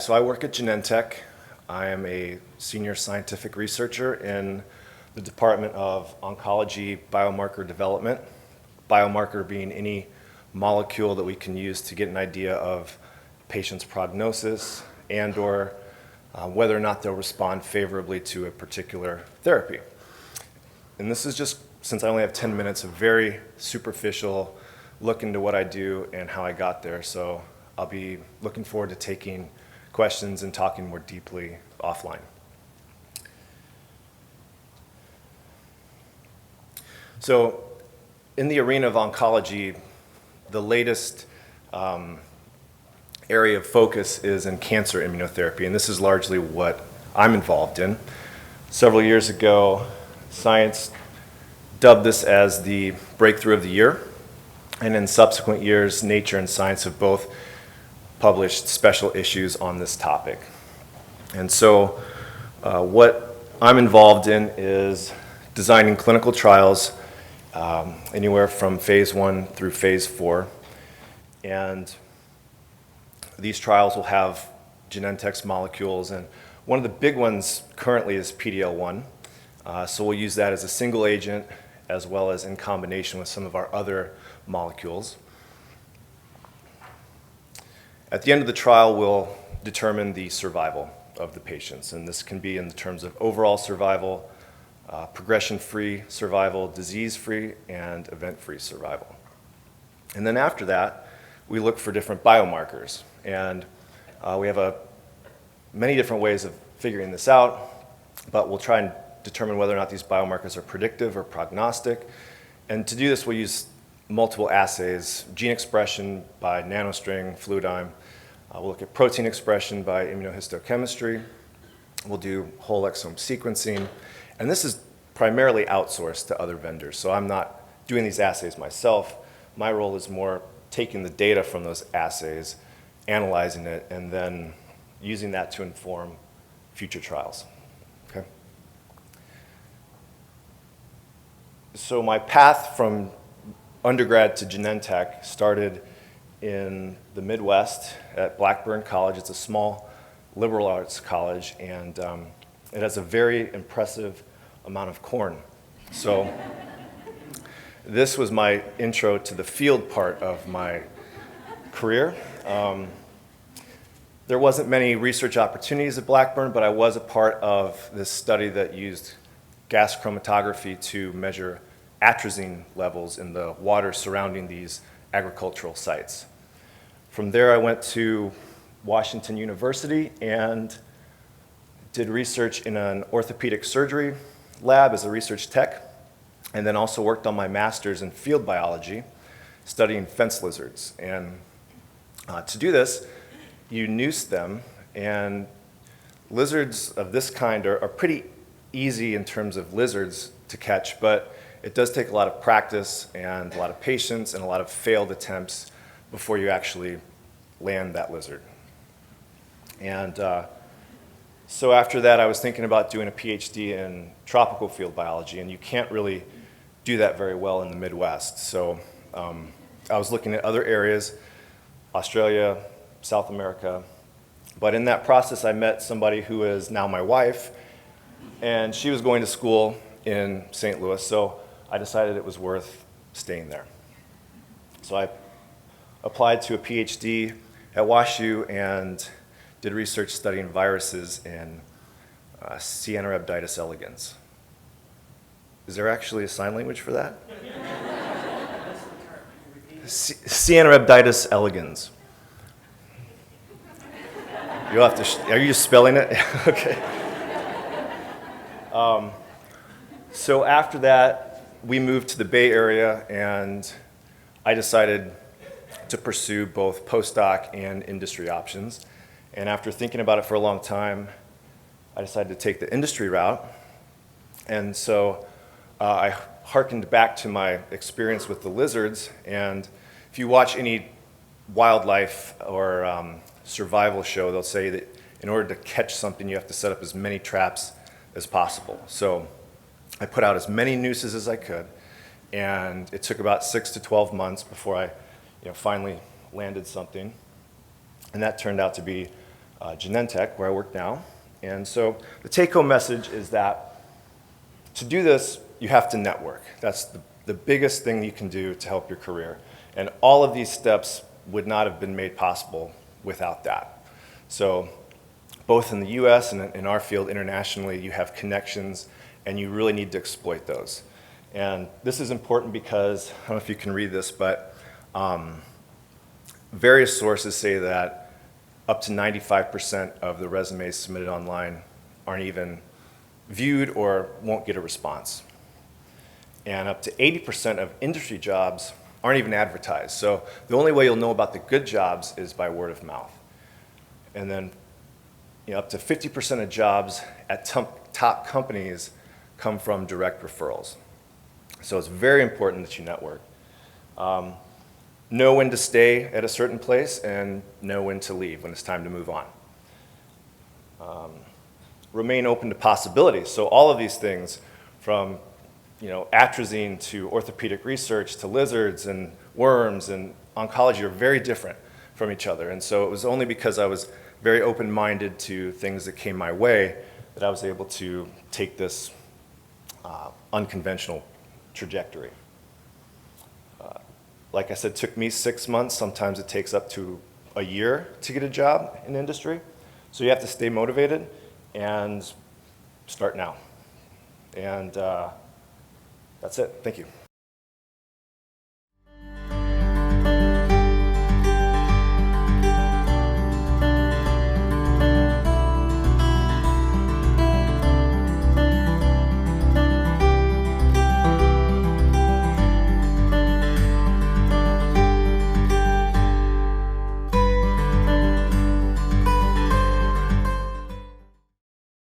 So I work at Genentech. I am a senior scientific researcher in the Department of Oncology Biomarker Development. Biomarker being any molecule that we can use to get an idea of patient's prognosis and or whether or not they'll respond favorably to a particular therapy. And this is just, since I only have 10 minutes, a very superficial look into what I do and how I got there. So I'll be looking forward to taking questions and talking more deeply offline. So in the arena of oncology, the latest area of focus is in cancer immunotherapy, and this is largely what I'm involved in. Several years ago, science dubbed this as the breakthrough of the year, and in subsequent years, Nature and Science have both published special issues on this topic. And so what I'm involved in is designing clinical trials anywhere from phase 1 through phase 4. And these trials will have Genentech's molecules, and one of the big ones currently is PD-L1. So we'll use that as a single agent as well as in combination with some of our other molecules. At the end of the trial, we'll determine the survival of the patients, and this can be in terms of overall survival, progression-free survival, disease-free, and event-free survival. And then after that, we look for different biomarkers, and we have many different ways of figuring this out, but we'll try and determine whether or not these biomarkers are predictive or prognostic. And to do this, we'll use multiple assays: gene expression by nanostring, fluidigm. We'll look at protein expression by immunohistochemistry. We'll do whole exome sequencing. And this is primarily outsourced to other vendors. So I'm not doing these assays myself. My role is more taking the data from those assays, analyzing it, and then using that to inform future trials. Okay? So my path from undergrad to Genentech started in the Midwest at Blackburn College. It's a small liberal arts college, and it has a very impressive amount of corn. So this was my intro to the field part of my career. There wasn't many research opportunities at Blackburn, but I was a part of this study that used gas chromatography to measure atrazine levels in the water surrounding these agricultural sites. From there, I went to Washington University and did research in an orthopedic surgery lab as a research tech, and then also worked on my master's in field biology, studying fence lizards. And to do this, you noose them, and lizards of this kind are pretty easy in terms of lizards to catch, but it does take a lot of practice and a lot of patience and a lot of failed attempts before you actually land that lizard. And so after that, I was thinking about doing a Ph.D. in tropical field biology, and you can't really do that very well in the Midwest. So I was looking at other areas, Australia, South America. But in that process, I met somebody who is now my wife, and she was going to school in St. Louis, so I decided it was worth staying there. So I applied to a Ph.D. at WashU and did research studying viruses in Cianorhabditis elegans. Is there actually a sign language for that? Cianorhabditis elegans. You'll have to, are you just spelling it? Okay. So after that, we moved to the Bay Area, and I decided to pursue both postdoc and industry options. And after thinking about it for a long time, I decided to take the industry route. And so I hearkened back to my experience with the lizards. And if you watch any wildlife or survival show, they'll say that in order to catch something, you have to set up as many traps as possible. So I put out as many nooses as I could, and it took about 6 to 12 months before I finally landed something. And that turned out to be Genentech, where I work now. And so the take-home message is that to do this, you have to network. That's the biggest thing you can do to help your career. And all of these steps would not have been made possible without that. So both in the US and in our field internationally, you have connections, and you really need to exploit those. And this is important because, I don't know if you can read this, but various sources say that up to 95% of the resumes submitted online aren't even viewed or won't get a response. And up to 80% of industry jobs aren't even advertised. So the only way you'll know about the good jobs is by word of mouth. And then up to 50% of jobs at top companies come from direct referrals. So it's very important that you network. Know when to stay at a certain place and know when to leave, when it's time to move on. Remain open to possibilities. So all of these things, from atrazine to orthopedic research to lizards and worms and oncology, are very different from each other. And so it was only because I was very open-minded to things that came my way that I was able to take this unconventional trajectory. Like I said, it took me 6 months. Sometimes it takes up to a year to get a job in industry. So you have to stay motivated and start now. And that's it. Thank you.